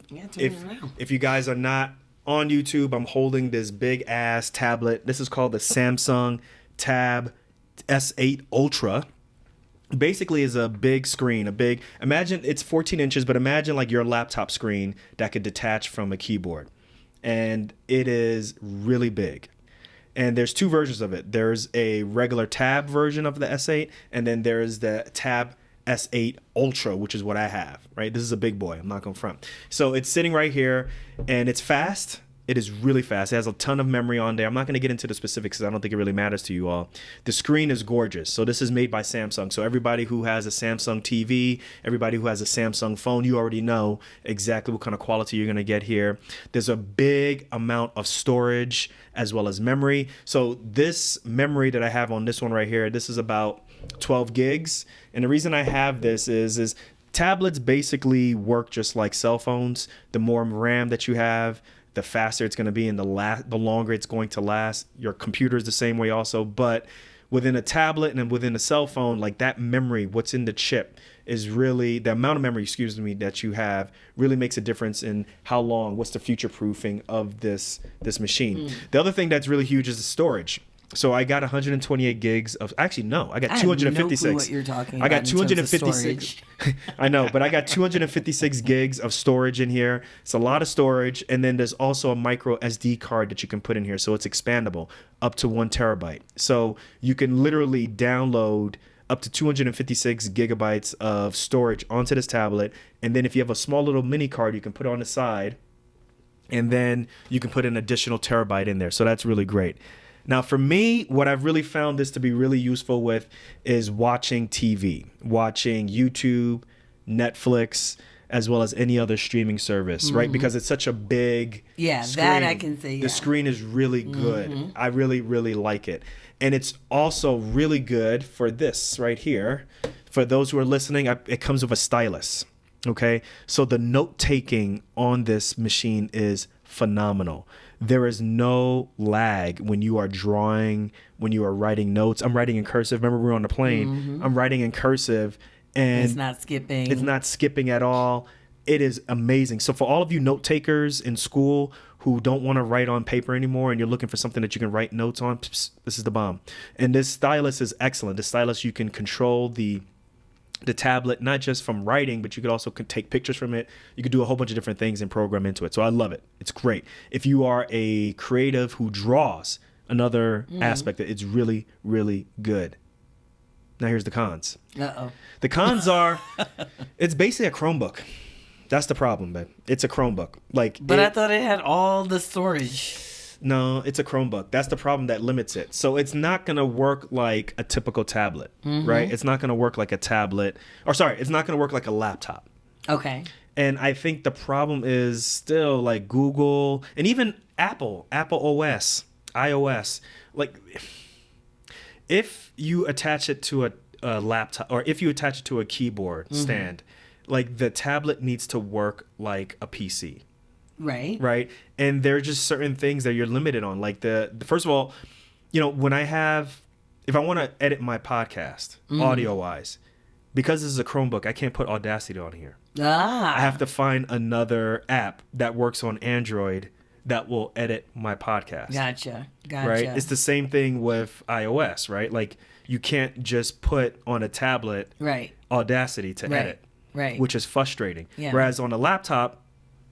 if you guys are not on YouTube, I'm holding this big ass tablet. This is called the Samsung Tab S8 Ultra. Basically is a big screen, imagine it's 14 inches, but imagine like your laptop screen that could detach from a keyboard. And it is really big. And there's 2 versions of it. There's a regular Tab version of the S8, and then there's the Tab S8 Ultra, which is what I have, right? This is a big boy, I'm not gonna front. So it's sitting right here, and it's fast. It is really fast. It has a ton of memory on there. I'm not going to get into the specifics because I don't think it really matters to you all. The screen is gorgeous. So this is made by Samsung. So everybody who has a Samsung TV, everybody who has a Samsung phone, you already know exactly what kind of quality you're going to get here. There's a big amount of storage as well as memory. So this memory that I have on this one right here, this is about 12 gigs. And the reason I have this is tablets basically work just like cell phones. The more RAM that you have, the faster it's going to be, and the longer it's going to last. Your computer is the same way also, but within a tablet and within a cell phone, like that memory, what's in the chip is really, the amount of memory, that you have really makes a difference in how long, what's the future proofing of this machine. The other thing that's really huge is the storage. So I got 128 gigs of, actually no, I got 256. I have no clue what you're talking about. I got 256. I know, but I got 256 gigs of storage in here. It's a lot of storage, and then there's also a micro SD card that you can put in here, so it's expandable up to 1 terabyte. So you can literally download up to 256 gigabytes of storage onto this tablet, and then if you have a small little mini card, you can put it on the side, and then you can put an additional terabyte in there. So that's really great. Now, for me, what I've really found this to be really useful with is watching TV, watching YouTube, Netflix, as well as any other streaming service, right? Because it's such a big screen. That I can say. The screen is really good. I really, really like it. And it's also really good for this right here. For those who are listening, it comes with a stylus. Okay, so the note taking on this machine is phenomenal. There is no lag when you are drawing, when you are writing notes. I'm writing in cursive. Remember, we were on the plane. I'm writing in cursive, and it's not skipping. It's not skipping at all. It is amazing. So for all of you note takers in school who don't want to write on paper anymore and you're looking for something that you can write notes on, this is the bomb. And this stylus is excellent. The stylus, you can control the tablet, not just from writing, but you could also take pictures from it. You could do a whole bunch of different things and program into it. So I love it. It's great. If you are a creative who draws, another aspect, it's really, really good. Now here's the cons. The cons are, it's basically a Chromebook. That's the problem, man. It's a Chromebook. But I thought it had all the storage. No, it's a Chromebook. That's the problem that limits it. So it's not going to work like a typical tablet, right? It's not going to work like a tablet. It's not going to work like a laptop. Okay. And I think the problem is still like Google and even Apple OS, iOS. Like if you attach it to a laptop or if you attach it to a keyboard stand, like the tablet needs to work like a PC. Right. And there are just certain things that you're limited on. Like the first of all, when if I want to edit my podcast audio wise, because this is a Chromebook, I can't put Audacity on here. I have to find another app that works on Android that will edit my podcast. Gotcha. Right. It's the same thing with iOS, right? Like you can't just put on a tablet Audacity to edit. Right. Which is frustrating. Yeah. Whereas on a laptop,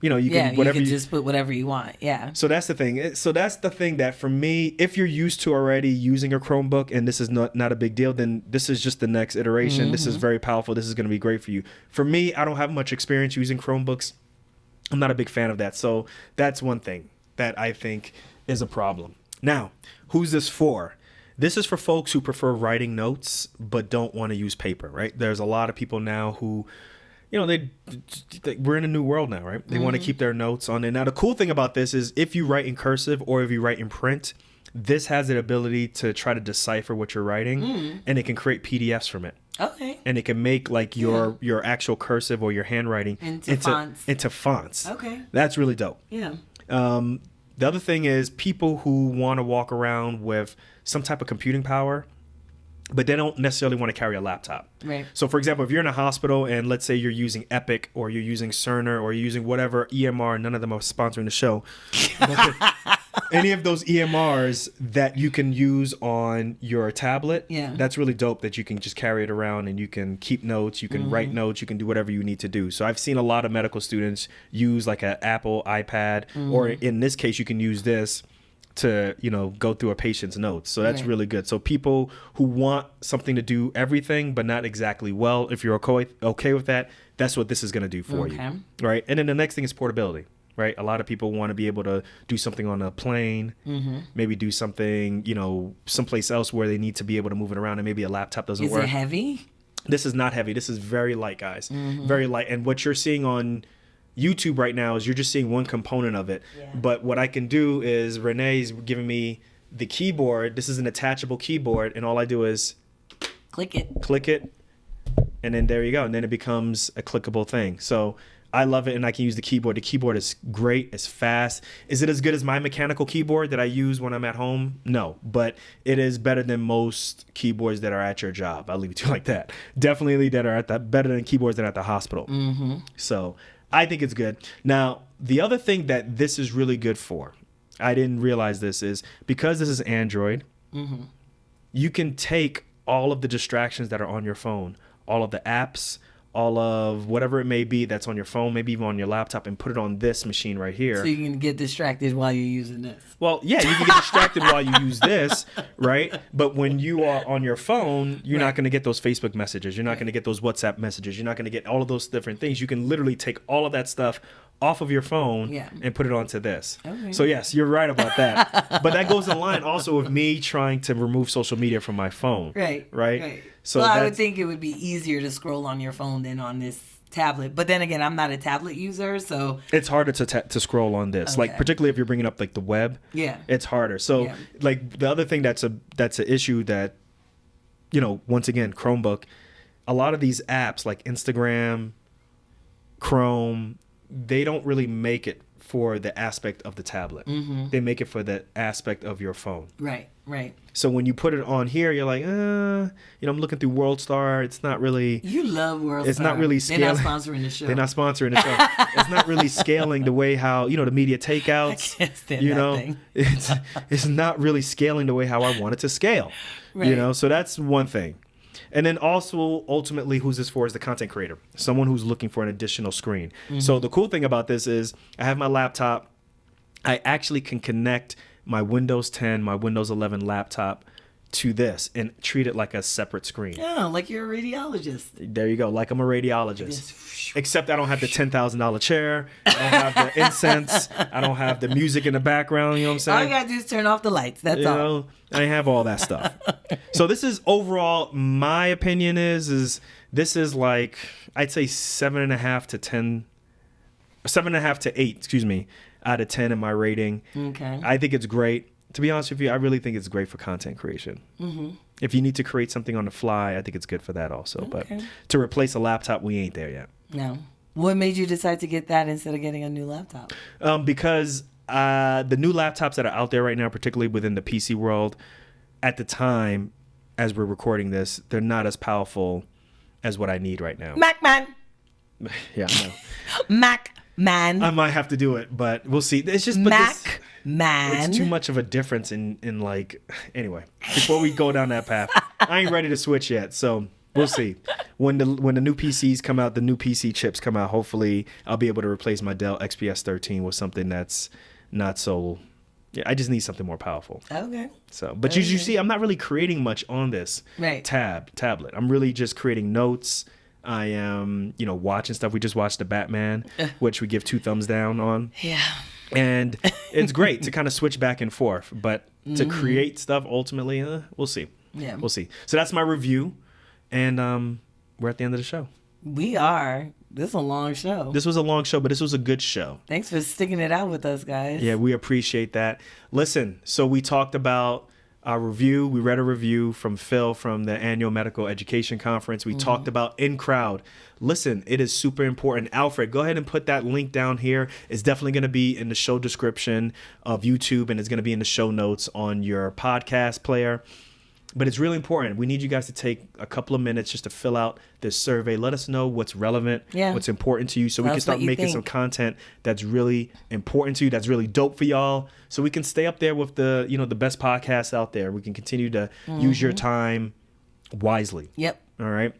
you can whatever you can just put whatever you want. Yeah. So that's the thing. So that's the thing that for me, if you're used to already using a Chromebook and this is not a big deal, then this is just the next iteration. This is very powerful. This is going to be great for you. For me, I don't have much experience using Chromebooks. I'm not a big fan of that. So that's one thing that I think is a problem. Now, who's this for? This is for folks who prefer writing notes but don't want to use paper, right? There's a lot of people now who we're in a new world now, right? They want to keep their notes on it. Now, the cool thing about this is if you write in cursive or if you write in print, this has the ability to try to decipher what you're writing, and it can create PDFs from it. Okay. And it can make like your actual cursive or your handwriting into fonts. Okay. That's really dope. Yeah. The other thing is people who want to walk around with some type of computing power, but they don't necessarily want to carry a laptop. Right. So, for example, if you're in a hospital and let's say you're using Epic or you're using Cerner or you're using whatever EMR, none of them are sponsoring the show. Any of those EMRs that you can use on your tablet, that's really dope that you can just carry it around and you can keep notes, you can write notes, you can do whatever you need to do. So I've seen a lot of medical students use like an Apple iPad, or in this case, you can use this to go through a patient's notes. So that's really good. So people who want something to do everything but not exactly well, if you're okay with that, that's what this is going to do for you, right? And then the next thing is portability, right? A lot of people want to be able to do something on a plane, maybe do something someplace else where they need to be able to move it around, and maybe a laptop doesn't work. Is it heavy? This is not heavy. This is very light, guys. Very light. And what you're seeing on YouTube right now is you're just seeing one component of it. But what I can do is Renee's giving me the keyboard. This is an attachable keyboard, and all I do is click it, and then there you go. And then it becomes a clickable thing. So I love it, and I can use the keyboard. The keyboard is great. It's fast. Is it as good as my mechanical keyboard that I use when I'm at home? No, but it is better than most keyboards that are at your job. I'll leave it to you like that. Definitely that are better than keyboards that are at the hospital. So I think it's good. Now, the other thing that this is really good for, I didn't realize this, is because this is Android, you can take all of the distractions that are on your phone, all of the apps, all of whatever it may be that's on your phone, maybe even on your laptop, and put it on this machine right here. So you can get distracted while you're using this. Well, yeah, you can get distracted while you use this, right? But when you are on your phone, you're not going to get those Facebook messages. You're not going to get those WhatsApp messages. You're not going to get all of those different things. You can literally take all of that stuff off of your phone and put it onto this. Okay. So yes, you're right about that. But that goes in line also with me trying to remove social media from my phone. Right. So I would think it would be easier to scroll on your phone than on this tablet. But then again, I'm not a tablet user, so it's harder to scroll on this. Like particularly if you're bringing up like the web. Yeah. It's harder. So like the other thing that's an issue that, you know, once again, Chromebook, a lot of these apps like Instagram, Chrome, they don't really make it for the aspect of the tablet. Mm-hmm. They make it for the aspect of your phone. Right. So when you put it on here, you're like, you know, I'm looking through WorldStar. It's not really. You love WorldStar. It's not really scaling. They're not sponsoring the show. They're not sponsoring the show. It's not really scaling the way how, you know, the media takeouts. I can't stand you that know, thing. it's not really scaling the way how I want it to scale. Right. You know, so that's one thing. And then also, ultimately, who's this for is the content creator, someone who's looking for an additional screen. Mm-hmm. So the cool thing about this is I have my laptop. I actually can connect my Windows 10, my Windows 11 laptop to this and treat it like a separate screen. Yeah, like you're a radiologist. There you go. Like I'm a radiologist. Except I don't have the $10,000 chair. I don't have the incense. I don't have the music in the background. You know what I'm saying? All you gotta do is turn off the lights. That's all. Know, I have all that stuff. So this is overall, my opinion is this is like, I'd say 7.5 to 8, excuse me, out of 10 in my rating. Okay. I think it's great. To be honest with you, I really think it's great for content creation. Mm-hmm. If you need to create something on the fly, I think it's good for that also. Okay. But to replace a laptop, we ain't there yet. No. What made you decide to get that instead of getting a new laptop? Because the new laptops that are out there right now, particularly within the PC world, at the time, as we're recording this, they're not as powerful as what I need right now. Mac man. Yeah, I know. Mac man. I might have to do it, but we'll see. It's just Mac man. It's too much of a difference in like. Anyway, before we go down that path, I ain't ready to switch yet, so we'll see. When the new PCs come out, the new PC chips come out. Hopefully, I'll be able to replace my Dell XPS 13 with something that's not so. Yeah, I just need something more powerful. Okay. So, but you see, I'm not really creating much on this tablet. I'm really just creating notes. I am, you know, watching stuff. We just watched The Batman, which we give 2 thumbs down on. Yeah. And it's great to kind of switch back and forth. But to create stuff, ultimately, we'll see. Yeah. We'll see. So that's my review. And we're at the end of the show. We are. This is a long show. This was a long show, but this was a good show. Thanks for sticking it out with us, guys. Yeah, we appreciate that. Listen, so we talked about our review. We read a review from Phil from the annual medical education conference. We talked about INCROWD. Listen, it is super important. Alfred, go ahead and put that link down here. It's definitely going to be in the show description of YouTube, and it's going to be in the show notes on your podcast player. But it's really important. We need you guys to take a couple of minutes just to fill out this survey. Let us know what's relevant, what's important to you, so we can start making some content that's really important to you, that's really dope for y'all, so we can stay up there with the, you know, the best podcasts out there. We can continue to use your time wisely. Yep. All right.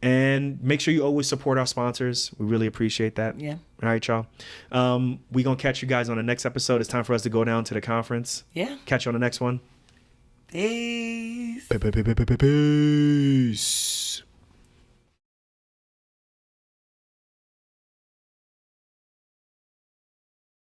And make sure you always support our sponsors. We really appreciate that. Yeah. All right, y'all. We're going to catch you guys on the next episode. It's time for us to go down to the conference. Yeah. Catch you on the next one. Peace. Peace.